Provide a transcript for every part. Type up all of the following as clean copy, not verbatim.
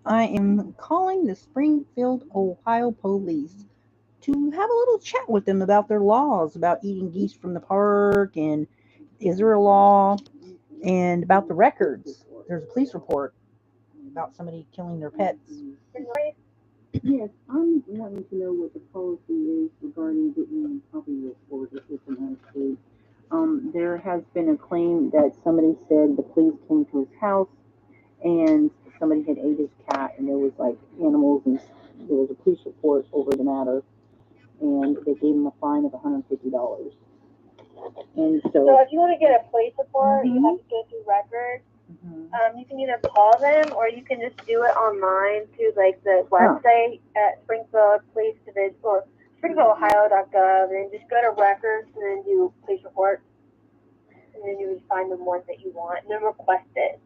I am calling the Springfield, Ohio police to have a little chat with them about their laws about eating geese from the park and is there a law and about the records. There's a police report about somebody killing their pets. Yes, I'm wanting to know what the policy is regarding getting puppy reported within our state. There has been a claim that somebody said the police came to his house and somebody had ate his cat, and there was like animals, and there was a police report over the matter, and they gave him a fine of $150. And So so, if you want to get a police report, you have to go through records. You can either call them or you can just do it online through like the website at Springfield Police Division or SpringfieldOhio.gov, and just go to records and then do police reports, and then you would find the ones that you want and then request it.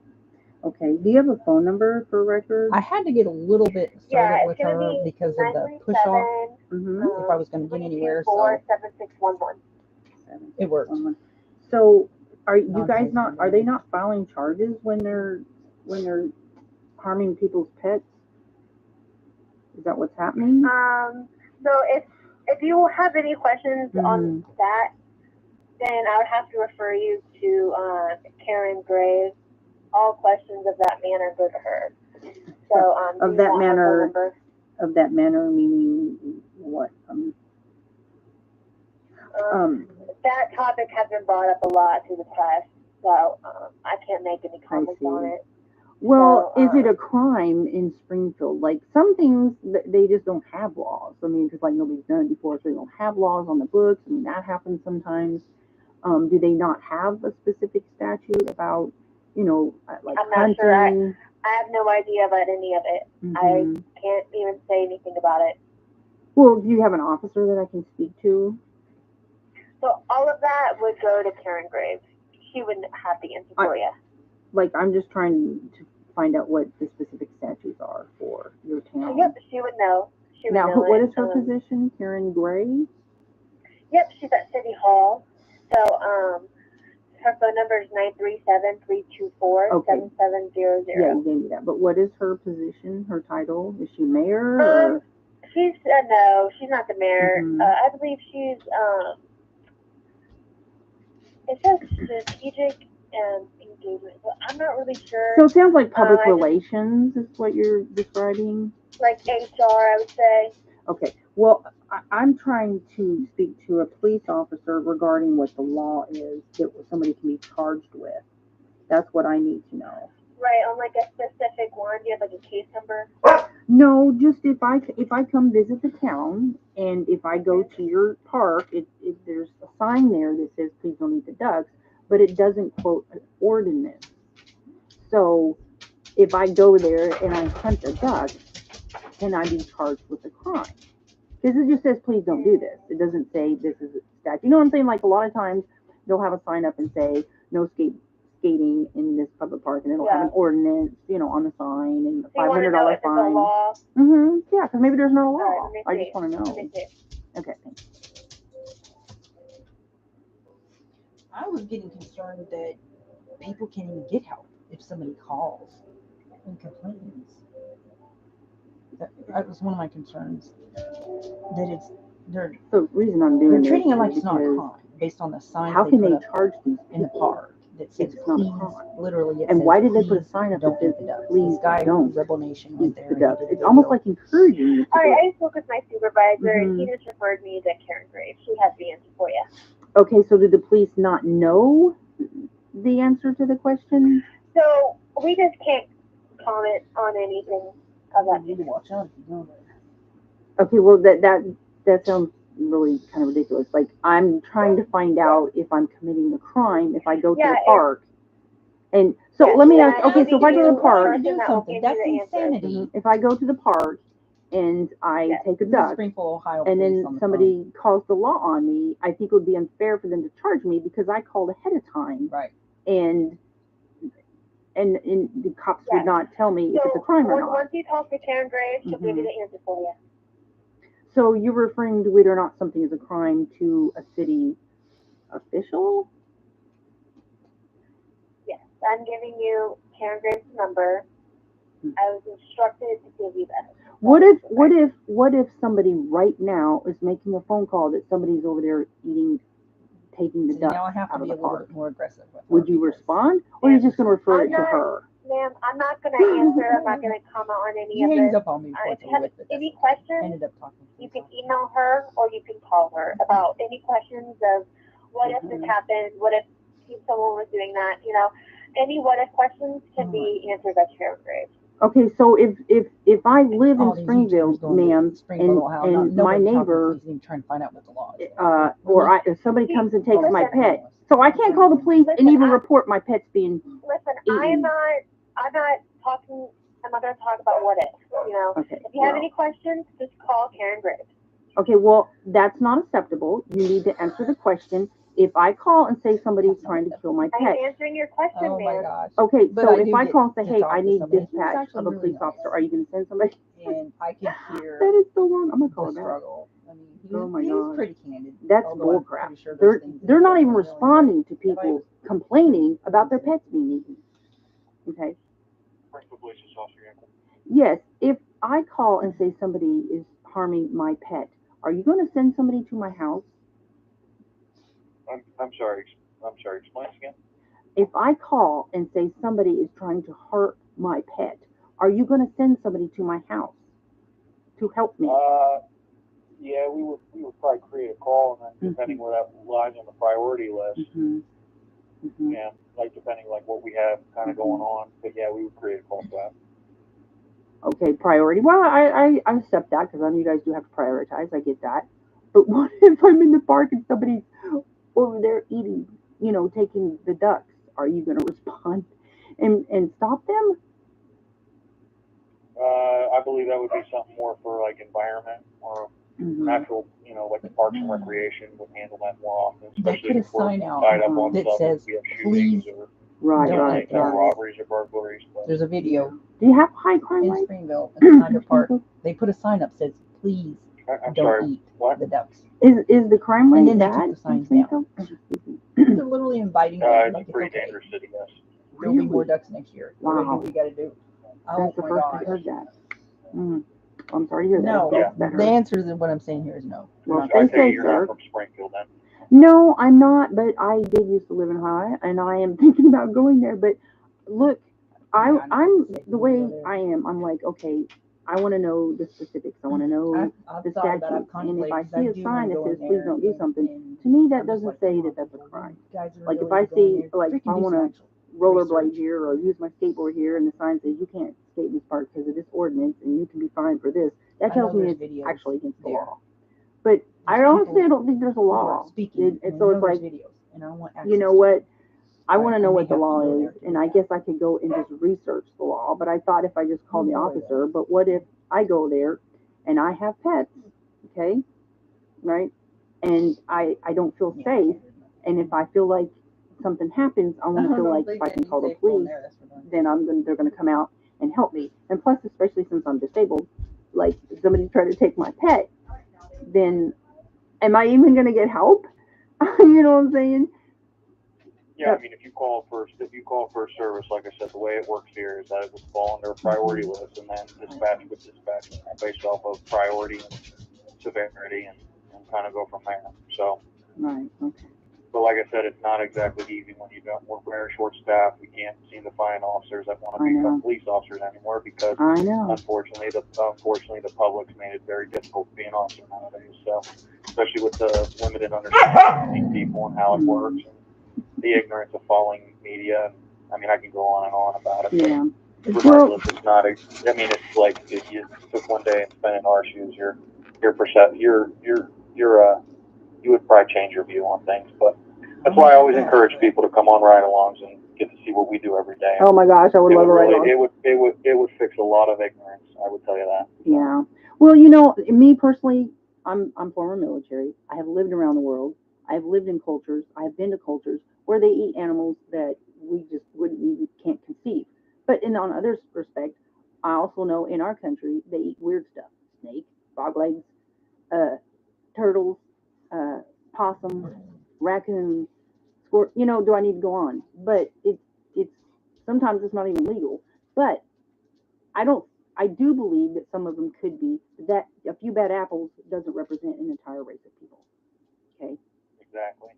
okay, do you have a phone number for records? I had to get a little bit started with her because of the push off. If I was going to get anywhere, so 7611. it worked. So, are you guys not? Are they not filing charges when they're harming people's pets? Is that what's happening? So if you have any questions on that, then I would have to refer you to Karen Graves. All questions of that manner go to her. So of that manner meaning what? That topic has been brought up a lot through the press, so I can't make any comments on it. Well, so, is it a crime in Springfield? Like some things, they just don't have laws. I mean, because like nobody's done it before, so they don't have laws on the books. I mean, that happens sometimes. Do they not have a specific statute about, like I'm hunting? not sure. I have no idea about any of it. I can't even say anything about it. Well, do you have an officer that I can speak to? So all of that would go to Karen Graves. She wouldn't have the answer for you. Like, I'm just trying to find out what the specific statutes are for your town. Yep, she would know. What is her position? Karen Gray? Yep, she's at City Hall. So, her phone number is 937-324-7700. Yeah, you gave me that. But what is her position, her title? Is she mayor? She's, no, she's not the mayor. I believe she's, it says strategic engagement, but I'm not really sure. So it sounds like public relations is what you're describing? Like HR, I would say. Okay. Well, I'm trying to speak to a police officer regarding what the law is that somebody can be charged with. That's what I need to know. Right, on like a specific one. Do you have like a case number? No, just if I come visit the town and if I go to your park, there's a sign there that says please don't eat the ducks, but it doesn't quote an ordinance. So if I go there and I hunt a duck, can I be charged with a crime? Because it just says please don't do this. It doesn't say this is a statute. You know what I'm saying? Like a lot of times they'll have a sign up and say no skating in this public park, and it'll have an ordinance, on the sign, and a $500 fine. Yeah, because maybe there's no law. Right, I just want to know. Okay, thanks. I was getting concerned that people can't even get help if somebody calls and complains. That was one of my concerns. That the reason I'm doing they're treating it like it's not a crime based on the sign. How can they charge these in the park? That says, it's not a crime. Literally, and why did they put a sign up that says, please don't Rebel Nation went there. It's almost like encouraging you. All right, I spoke with my supervisor, and he just referred me to Karen Graves. She has the answer for you. Okay, so did the police not know the answer to the question? So we just can't comment on anything of that. You need to watch out if you know that. Okay, well that sounds really kind of ridiculous. Like I'm trying to find out if I'm committing a crime if I go to the park. And so let me ask. Okay, so if I go to the park, do something. That's insanity. If I go to the park and I take a duck, and then somebody calls the law on me, I think it would be unfair for them to charge me because I called ahead of time. Right. And the cops would not tell me if it's a crime or not. Once you talk to Karen Graves, she'll give you the answer for you. So you're referring to whether or not something is a crime to a city official? Yes, I'm giving you Karen Graves' number. I was instructed to give you that. What if somebody right now is making a phone call that somebody's over there taking the See, duck now I have to out of be the a little park? bit more aggressive with her. Would you respond, or are you just going to refer it to not- her? Ma'am, I'm not going to answer. I'm not going to comment on any He of hangs this. up on me before If you have with the any decimal. questions, Ended up talking to you me. can email her or you can call her about any questions of what if this happened, what if someone was doing that, you know. Any what if questions can be answered by Sharon Graves. Okay, so if I live All in these Springfield, YouTubers going to ma'am, Springfield, Ohio, and my nobody talking to neighbor, police, even trying to find out what the law is. or if somebody comes and takes my Listen. pet, so I can't call the police and even report my pet's being. Listen, eaten. I'm not talking. I'm not going to talk about what if. You know, Okay. if you have any questions, just call Karen Graves. Okay, well, that's not acceptable. You need to answer the question. If I call and say somebody's trying to kill my I'm pet, answering your question, Oh my man. gosh. okay, But so I if do I get call and say, to hey, talk I to need somebody. He's dispatch actually of a really police nice. officer, are you going to send somebody? And I can hear That is so wrong. I'm going to call the her back. struggle. I mean, Oh my he's gosh. pretty candid. That's although I'm bullcrap. pretty sure those things They're that not he's even doing, responding to if I people was- complaining about their pets being eaten. Okay. Yes, if I call and say somebody is harming my pet, are you going to send somebody to my house? I'm sorry. Explain again. If I call and say somebody is trying to hurt my pet, are you going to send somebody to my house to help me? Yeah, we would probably create a call, and then depending where that lies on the priority list, yeah, like depending like what we have kind of going on. But yeah, we would create a call for that. Okay, priority. Well, I accept that because I know you guys do have to prioritize. I get that. But what if I'm in the park and somebody's over there eating, you know, taking the ducks? Are you going to respond and stop them? I believe that would be something more for like environment or natural, you know, like the Parks and Recreation would handle that more often. They put a sign out tied up on that stuff says, if we have please shootings or Right. robberies or burglaries. But There's a video Do you have high crime in rate? Springfield at the Tiger Park. They put a sign up that says, please I'm don't sorry. eat What? the ducks. Is the crime And rate then they bad? took the signs in down. Springfield? They're literally inviting them. It's Like, a pretty it's okay. dangerous city, yes. There'll be more ducks next year. Wow. We're gonna do what we gotta do. Oh That's the my first I gosh. heard that. I'm sorry to hear that. No, I hope it's the answer to what I'm saying here is no. Well, Not stay I gonna- take it safe, you're sir. not from Springfield then. No, I'm not, but I did used to live in Ohio, and I am thinking about going there. But look, I'm the way I am. I'm like, okay, I want to know the specifics. I want to know I've the thought about it, statutes. I've And if I contemplated, see a 'cause I sign do that wanna says, go in please there don't do and- something, and to me, that I'm just doesn't like, say come that on, that's a people, crime. you guys are Like, if really I going see, there, like, if freaking I do want some to actual rollerblade research. here or use my skateboard here, and the sign says you can't skate in this park because of this ordinance, and you can be fined for this, that I tells know me there's it's videos actually against the there. law. But I There's honestly people don't think there's a who are law. speaking, And and so I it's know there's like, videos, and I want you know access to what? it. I want to know may what the have to law go there is, to and do I that. guess I could go and just research the law. But I thought if I just called the Oh, boy. officer, but what if I go there and I have pets, okay, right? And I don't feel Yeah. safe, and if I feel like something happens, I want to feel like if I can call the police, then they're gonna come out and help me. And plus, especially since I'm disabled, like if somebody's trying to take my pet, then am I even gonna get help? You know what I'm saying? Yeah, I mean, if you call for a service, like I said, the way it works here is that it would fall under a priority list, and then dispatch would dispatch based off of priority and severity, and kind of go from there. So, Right. Okay. but like I said, it's not exactly easy when we're very short staffed. We can't seem to find officers that want to I know. become police officers anymore because I know. unfortunately the public's made it very difficult to be an officer nowadays. So, especially with the limited understanding of people and how it works, and the ignorance of following media. I mean, I can go on and on about it. Yeah. But regardless, it's not. I mean, it's like if you took one day and spent in our shoes, you would probably change your view on things. But that's why I always encourage people to come on ride-alongs and get to see what we do every day. Oh my gosh, I would love a ride-along. It would fix a lot of ignorance. I would tell you that. Yeah. Well, you know, me personally, I'm former military. I have lived around the world. I have lived in cultures. I have been to cultures where they eat animals that we just can't conceive. But on other respect, I also know in our country they eat weird stuff: snake, frog legs, turtles, possum, raccoon, squirt. You know, do I need to go on? But it's sometimes it's not even legal. But I do believe that some of them could be, that a few bad apples doesn't represent an entire race of people. Okay. Exactly.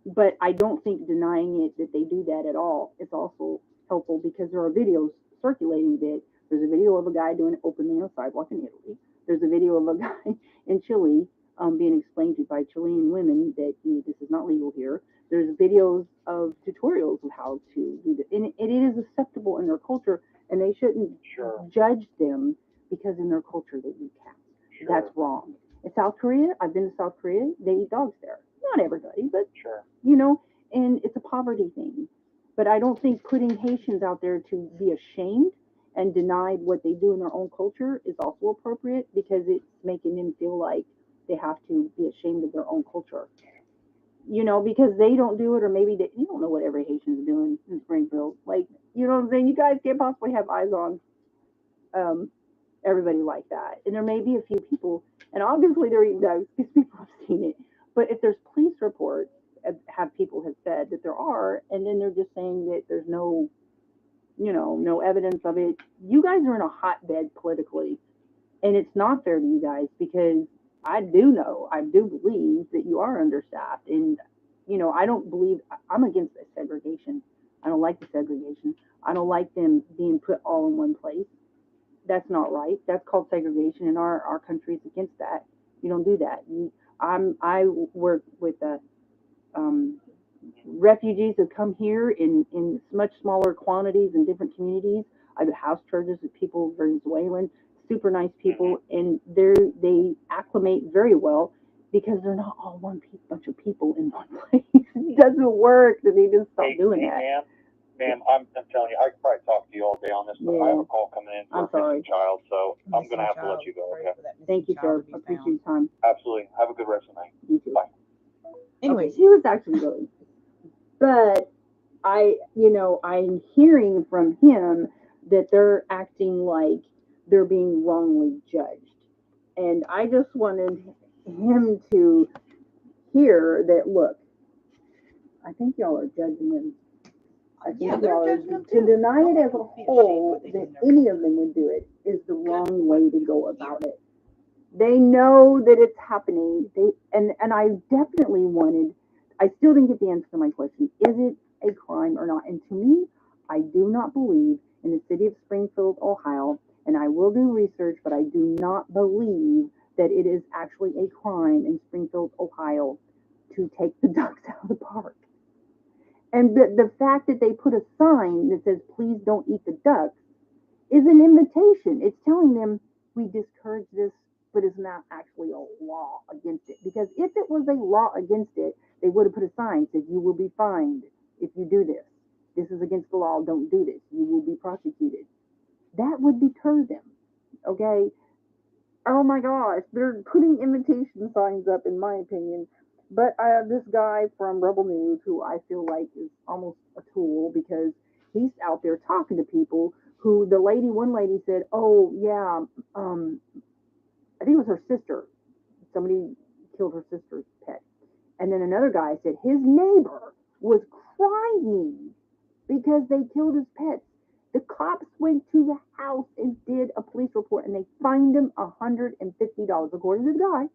But I don't think denying it that they do that at all is also helpful, because there are videos circulating that there's a video of a guy doing it openly on a sidewalk in Italy. There's a video of a guy in Chile being explained to by Chilean women that this is not legal here. There's videos of tutorials of how to do this, and it is acceptable in their culture, and they shouldn't judge them because in their culture they eat cats. That's wrong. In South Korea, I've been to South Korea, they eat dogs there. Not everybody, but and it's a poverty thing. But I don't think putting Haitians out there to be ashamed and deny what they do in their own culture is also appropriate, because it's making them feel like they have to be ashamed of their own culture. Because they don't do it, or maybe you don't know what every Haitian's doing in Springfield. Like, you know what I'm saying? You guys can't possibly have eyes on everybody like that. And there may be a few people, and obviously they're eating dogs because people have seen it. But if there's police reports, people have said that there are, and then they're just saying that there's no evidence of it. You guys are in a hotbed politically, and it's not fair to you guys, because I do believe that you are understaffed, and I'm against the segregation. I don't like the segregation. I don't like them being put all in one place. That's not right. That's called segregation, and our country is against that. You don't do that. I work with refugees who come here in much smaller quantities in different communities. I do house churches with people, Venezuelan, super nice people, and they acclimate very well, because they're not all one bunch of people in one place. It doesn't work. So they just stop doing that. Ma'am, I'm telling you, I could probably talk to you all day on this, but I have a call coming in for a missing child, so I'm going to have to let you go, okay? Thank you, sir. I appreciate your time. Absolutely. Have a good rest of the night. You too. Bye. Anyways, he was actually really nice. But I'm hearing from him that they're acting like they're being wrongly judged. And I just wanted him to hear that, look, I think y'all are judging them. I think y'all are, to deny it as a whole, that any of them would do it, is the wrong way to go about it. They know that it's happening. And I definitely I still didn't get the answer to my question. Is it a crime or not? And to me, I do not believe in the city of Springfield, Ohio, and I will do research, but I do not believe that it is actually a crime in Springfield, Ohio, to take the ducks out of the park. And the fact that they put a sign that says, please don't eat the ducks, is an invitation. It's telling them, we discourage this, but it's not actually a law against it. Because if it was a law against it, they would have put a sign that said, you will be fined if you do this. This is against the law. Don't do this. You will be prosecuted. That would deter them. Okay? Oh my gosh. They're putting invitation signs up, in my opinion. But I have this guy from Rebel News who I feel like is almost a tool, because he's out there talking to people who one lady said, oh yeah, I think it was her sister. Somebody killed her sister's pet. And then another guy said his neighbor was crying because they killed his pets. The cops went to the house and did a police report, and they fined him $150, according to the guy.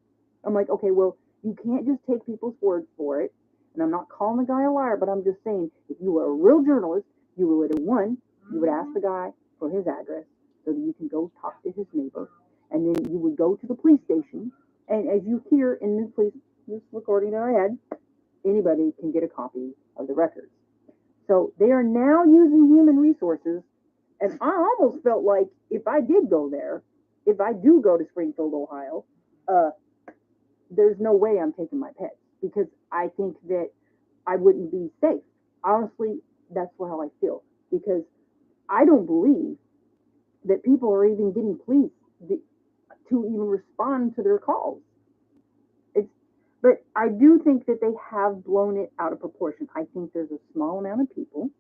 I'm like, okay, well, you can't just take people's words for it. And I'm not calling the guy a liar, but I'm just saying, if you were a real journalist, you would have you would ask the guy for his address so that you can go talk to his neighbor. And then you would go to the police station. And as you hear in this recording that I had, anybody can get a copy of the records. So they are now using human resources. And I almost felt like if I did go there, if I do go to Springfield, Ohio, there's no way I'm taking my pets, because I think that I wouldn't be safe. Honestly, that's how I feel, because I don't believe that people are even getting police to even respond to their calls. But I do think that they have blown it out of proportion. I think there's a small amount of people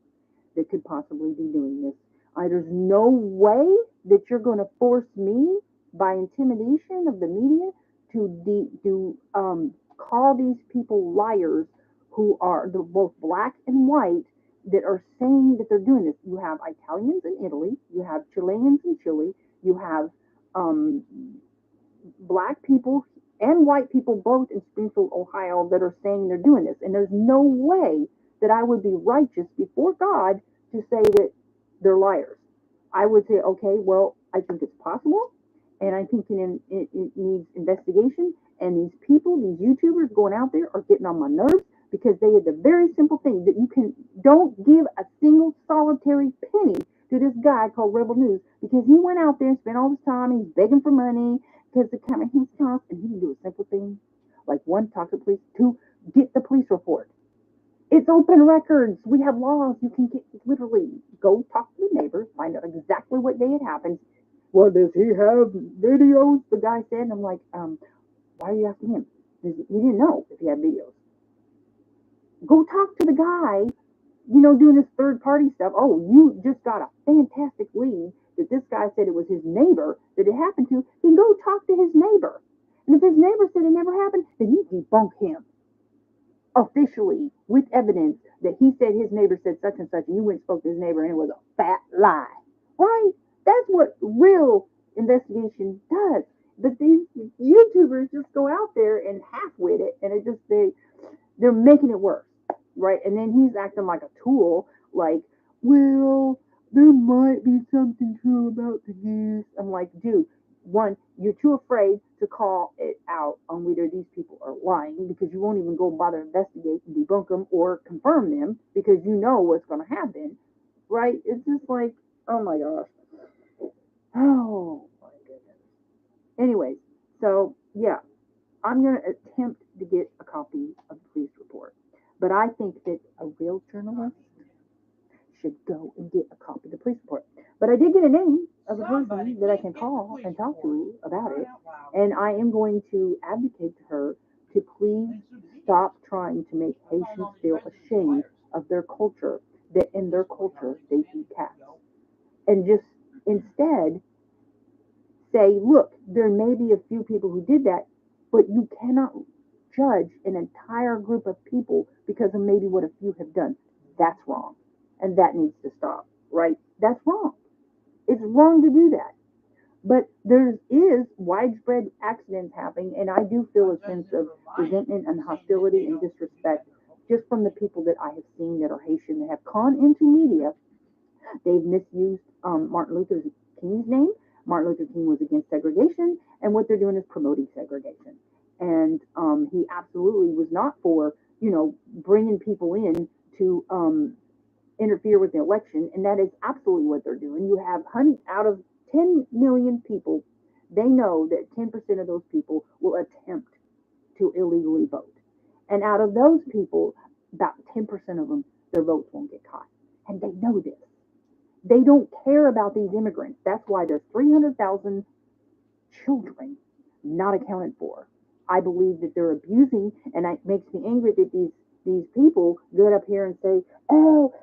that could possibly be doing this. There's no way that you're going to force me by intimidation of the media to call these people liars who are both black and white, that are saying that they're doing this. You have Italians in Italy, you have Chileans in Chile, you have black people and white people both in Springfield, Ohio, that are saying they're doing this. And there's no way that I would be righteous before God to say that they're liars. I would say, okay, well, I think it's possible, and I think it needs investigation. And these people, these YouTubers going out there are getting on my nerves because they did the very simple thing that don't give a single solitary penny to this guy called Rebel News, because he went out there and spent all his time, he's begging for money, because the camera he's cost, and he can do a simple thing like, one, talk to the police, two, get the police report. It's open records. We have laws. You can literally go talk to the neighbor, find out exactly what day it happened. Well, does he have videos? The guy said, and I'm like, why are you asking him? He didn't know if he had videos. Go talk to the guy, doing this third party stuff. Oh, you just got a fantastic lead that this guy said it was his neighbor that it happened to. Then go talk to his neighbor. And if his neighbor said it never happened, then you debunk him officially with evidence that he said his neighbor said such and such, and you went and spoke to his neighbor and it was a fat lie. Right? That's what real investigation does. But these YouTubers just go out there and half-wit it, and they're making it worse, right? And then he's acting like a tool, like, well, there might be something true about the news. I'm like, dude, one, you're too afraid to call it out on whether these people are lying, because you won't even go bother investigate and debunk them or confirm them, because you know what's going to happen, right? It's just like, oh my gosh. Oh my goodness. Anyways, so yeah, I'm going to attempt to get a copy of the police report. But I think that a real journalist should go and get a copy of the police report. But I did get a name of a person that I can call and talk to about it. And I am going to advocate to her to please stop trying to make Haitians feel ashamed of their culture, that in their culture they eat cats. And just instead say, look, there may be a few people who did that, but you cannot judge an entire group of people because of maybe what a few have done. That's wrong. And that needs to stop, right? That's wrong. It's wrong to do that. But there is widespread accidents happening, and I do feel a sense of resentment and hostility and disrespect just from the people that I have seen that are Haitian that have gone into media. They've misused Martin Luther King's name. Martin Luther King was against segregation, and what they're doing is promoting segregation. And he absolutely was not for, bringing people in to interfere with the election, and that is absolutely what they're doing. You have out of 10 million people, they know that 10% of those people will attempt to illegally vote. And out of those people, about 10% of them, their votes won't get caught. And they know this. They don't care about these immigrants. That's why there's 300,000 children not accounted for. I believe that they're abusing, and it makes me angry that these people get up here and say, oh,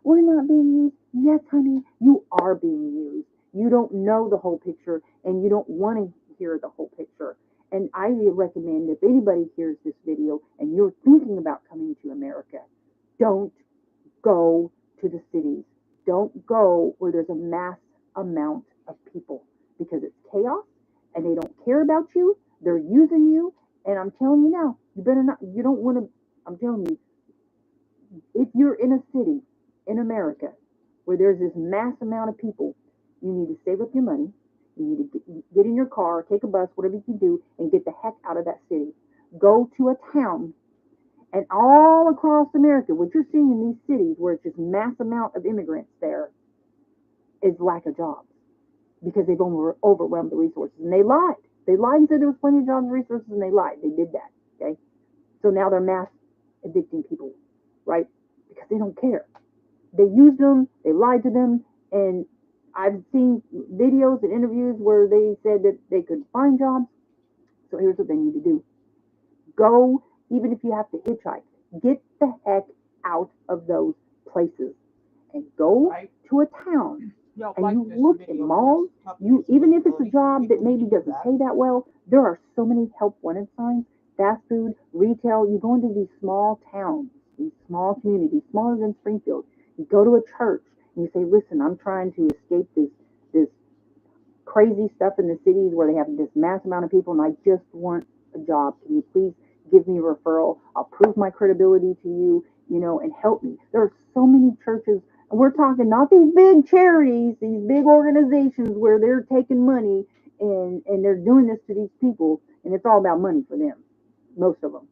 we're not being used. Yes, honey, you are being used. You don't know the whole picture, and you don't want to hear the whole picture. And I recommend, if anybody hears this video and you're thinking about coming to America, don't go to the cities. Don't go where there's a mass amount of people, because it's chaos and they don't care about you. They're using you. And I'm telling you now, you don't want to, I'm telling you, if you're in a city in America where there's this mass amount of people, you need to save up your money. You need to get in your car, take a bus, whatever you can do, and get the heck out of that city. Go to a town. And all across America, what you're seeing in these cities where it's just mass amount of immigrants there is lack of jobs, because they've overwhelmed the resources. And they lied. They lied and said there was plenty of jobs and resources, and they lied. They did that. Okay. So now they're mass evicting people, right? Because they don't care. They used them, they lied to them, and I've seen videos and interviews where they said that they could find jobs. So here's what they need to do. Go, even if you have to hitchhike, get the heck out of those places and go to a town. And you look at malls, even if it's a job that maybe doesn't pay that well, there are so many help wanted signs, fast food, retail. You go into these small towns, these small communities, smaller than Springfield, You go to a church and you say, listen, I'm trying to escape this crazy stuff in the cities where they have this mass amount of people, and I just want a job. Can you please give me a referral? I'll prove my credibility to you, and help me. There are so many churches, and we're talking not these big charities, these big organizations where they're taking money and they're doing this to these people, and it's all about money for them, most of them.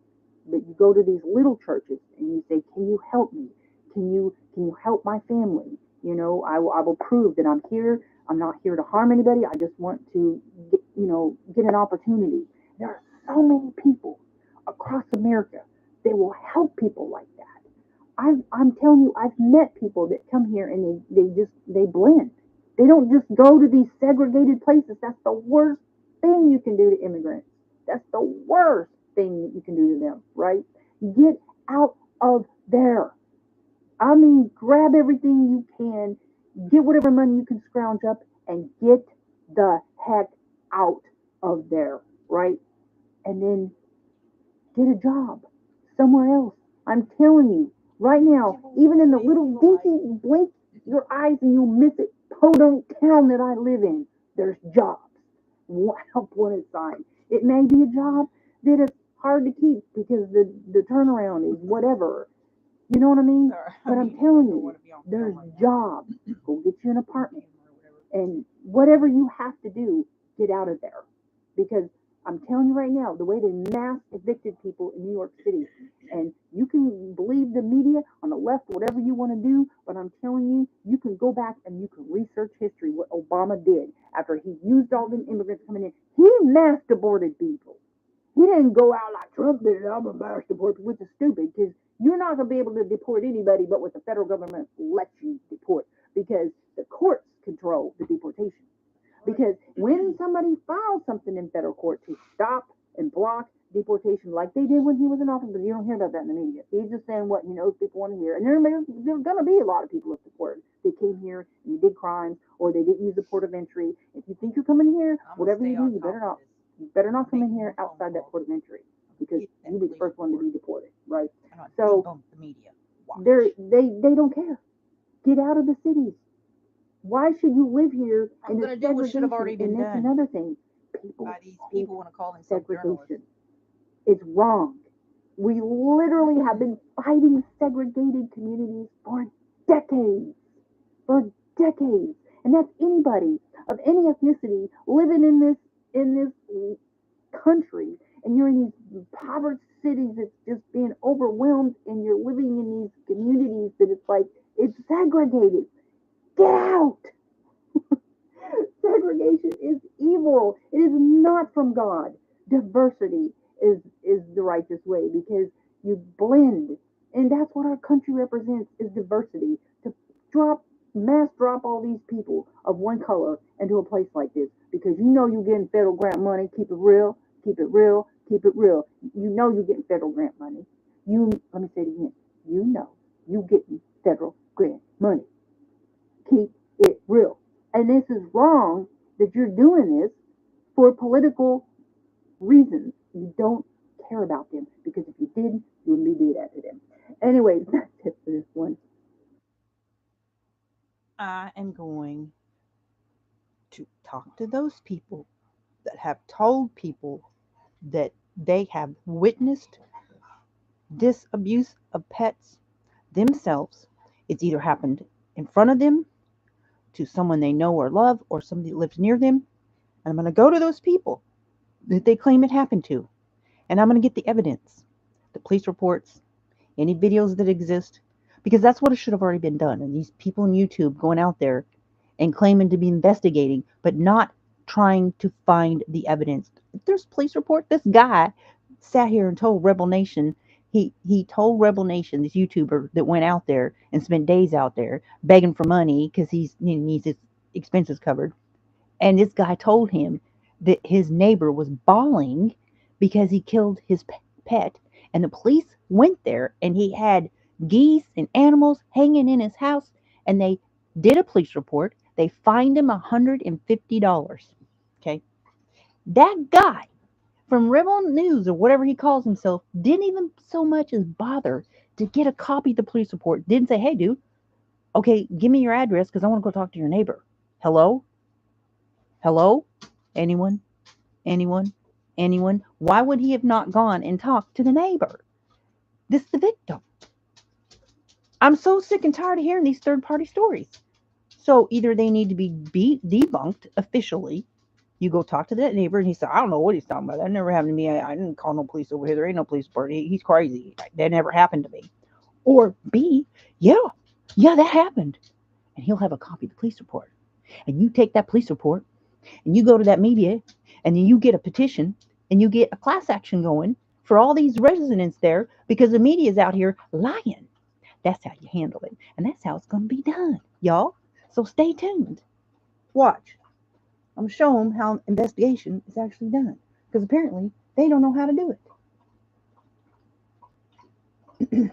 But you go to these little churches and you say, can you help me? Can you help my family? I will prove that I'm here. I'm not here to harm anybody. I just want to get an opportunity. There are so many people across America that will help people like that. I'm telling you, I've met people that come here and they blend. They don't just go to these segregated places. That's the worst thing you can do to immigrants. That's the worst thing that you can do to them, right? Get out of there. I mean, grab everything you can, get whatever money you can scrounge up, and get the heck out of there, right? And then get a job somewhere else. I'm telling you, right now, even in the little dinky blink your eyes and you'll miss it, podunk town that I live in, there's jobs. Help wanted sign. It may be a job that is hard to keep because the turnaround is whatever. You know what I mean? But I'm telling you, there's jobs. Go get you an apartment. And whatever you have to do, get out of there. Because I'm telling you right now, the way they mass evicted people in New York City, and you can believe the media on the left, whatever you want to do, but I'm telling you, you can go back and you can research history, what Obama did after he used all them immigrants coming in. He mass deported people. He didn't go out like Trump did. I'm a mass deport, which is stupid because you're not going to be able to deport anybody but what the federal government lets you deport because the courts control the deportation. Because when somebody files something in federal court to stop and block deportation like they did when he was in office, but you don't hear about that in the media. He's just saying what people want to hear. And there's going to be a lot of people at the court that came here and you did crimes or they didn't use the port of entry. If you think you're coming here, whatever you do, you better not. You better not come in here outside that port of entry because you'll be the first one to be deported, right? So they don't care. Get out of the cities. Why should you live here in this segregation? And that's another thing. People want to call segregation. It's wrong. We literally have been fighting segregated communities for decades. For decades. And that's anybody of any ethnicity living in this country, and you're in these impoverished cities that's just being overwhelmed, and you're living in these communities that it's segregated. Get out! Segregation is evil. It is not from God. Diversity is the righteous way because you blend, and that's what our country represents: is diversity. To mass drop all these people of one color into a place like this because you're getting federal grant money. Keep it real. Keep it real. Keep it real. You're getting federal grant money. Let me say it again. You getting federal grant money. Keep it real. And this is wrong that you're doing this for political reasons. You don't care about them because if you did, you wouldn't be doing that to them. Anyways, that's it for this one. I am going to talk to those people that have told people that they have witnessed this abuse of pets themselves. It's either happened in front of them, to someone they know or love, or somebody that lives near them. And I'm going to go to those people that they claim it happened to. And I'm going to get the evidence, the police reports, any videos that exist, because that's what should have already been done. And these people on YouTube going out there and claiming to be investigating, but not trying to find the evidence. If there's a police report, this guy sat here and told Rebel Nation, he told Rebel Nation, this YouTuber that went out there and spent days out there begging for money because he needs his expenses covered. And this guy told him that his neighbor was bawling because he killed his pet. And the police went there and he had geese and animals hanging in his house. And they did a police report. They fined him $150. Okay. That guy from Rebel News or whatever he calls himself didn't even so much as bother to get a copy of the police report. Didn't say, hey, dude, Okay, give me your address because I want to go talk to your neighbor. Hello? Hello? Anyone? Anyone? Anyone? Why would he have not gone and talked to the neighbor? This is the victim. I'm so sick and tired of hearing these third-party stories. So either they need to be debunked officially. You go talk to that neighbor, and he said, I don't know what he's talking about. That never happened to me. I didn't call no police over here. There ain't no police report. He's crazy. That never happened to me. Or B, yeah, that happened. And he'll have a copy of the police report. And you take that police report, and you go to that media, and then you get a petition, and you get a class action going for all these residents there because the media is out here lying. That's how you handle it. And that's how it's going to be done, y'all. So stay tuned. Watch. I'm going to show them how investigation is actually done. Because apparently they don't know how to do it.